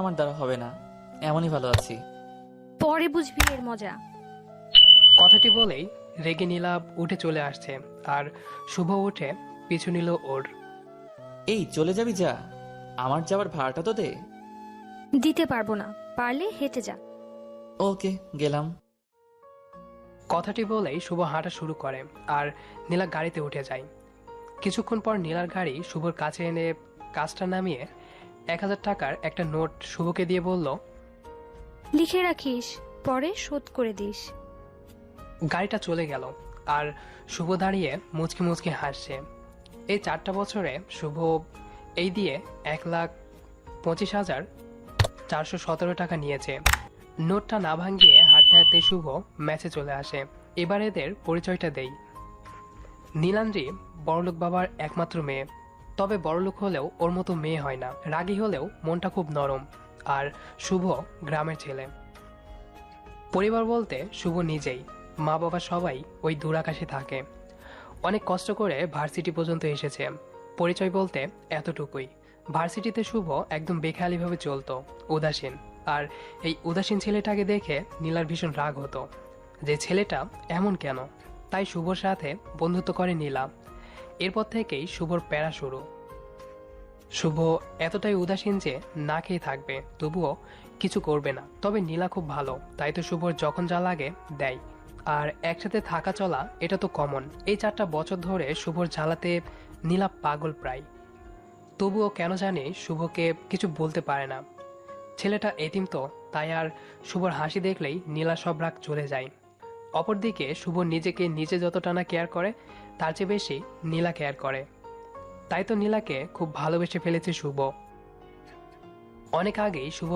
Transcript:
আমার দ্বারা হবে না, এমনই ভালো আছি। পরে বুঝবি এর মজা। কথাটি বলেই রেগে নীলা উঠে চলে আসছে, আর শুভ উঠে পিছু নিল ওর। এই চলে যাবি যা, আমার যাবার ভাড়াটা তো দে। দিতে পারবো না, পারলে হেঁটে যা। ওকে, গেলাম। কথাটি বলেই শুভ হাঁটা শুরু করে, আর নীলা গাড়িতে উঠে যায়। কিছুক্ষণ পর নীলার গাড়ি শুভর কাছে এনে কাজটা নামিয়ে 1,000 টাকার একটা নোট শুভকে দিয়ে বলল, লিখে রাখিস, পরে শোধ করে দিস। গাড়িটা চলে গেল, আর শুভ দাঁড়িয়ে মুচকি মুচকি হাসছে। এই 4টা বছরে শুভ এই দিয়ে 1,25,417 টাকা নিয়েছে। নোটটা না ভাঙিয়ে হাঁটতে হাঁটতে শুভ ম্যাচে চলে আসে। এবার এদের পরিচয়টা দেই। নীলান্দ্রি বড়লোক বাবার একমাত্র মেয়ে, তবে বড়লোক হলেও ওর মতো মেয়ে হয় না। রাগী হলেও মনটা খুব নরম। আর শুভ গ্রামের ছেলে। পরিবার বলতে শুভ নিজেই, মা বাবা সবাই ওই দূরাকাশে থাকে। অনেক কষ্ট করে ভার্সিটি পর্যন্ত এসেছে। পরিচয় বলতে এতটুকুই। ভার্সিটিতে শুভ একদম বেখেয়ালিভাবে চলতো, উদাসীন। আর এই উদাসীন ছেলেটাকে দেখে নীলার ভীষণ রাগ হতো, যে ছেলেটা এমন কেন। তাই শুভর সাথে বন্ধুত্ব করে নীলা। এরপর থেকেই শুভর প্যারা শুরু। শুভ এতটাই উদাসীন যে না খেয়ে থাকবে, তবুও কিছু করবে না। তবে নীলা খুব ভালো, তাই তো শুভর যখন যা লাগে দেয়। আর একসাথে থাকা চলা এটা তো কমন। এই 4টা বছর ধরে শুভর জ্বালাতে নীলা পাগল প্রায়। তবুও কেন জানি শুভকে কিছু বলতে পারে না। ছেলেটা এতিম তো, তাই আর শুভর হাসি দেখলেই নীলা সব রাগ চলে যায়। অপরদিকে শুভ নিজেকে নিজে যতটা না কেয়ার করে, তার চেয়ে বেশি নীলা কেয়ার করে। তাই তো নীলাকে খুব ভালোবেসে ফেলেছে শুভ। অনেক আগেই শুভ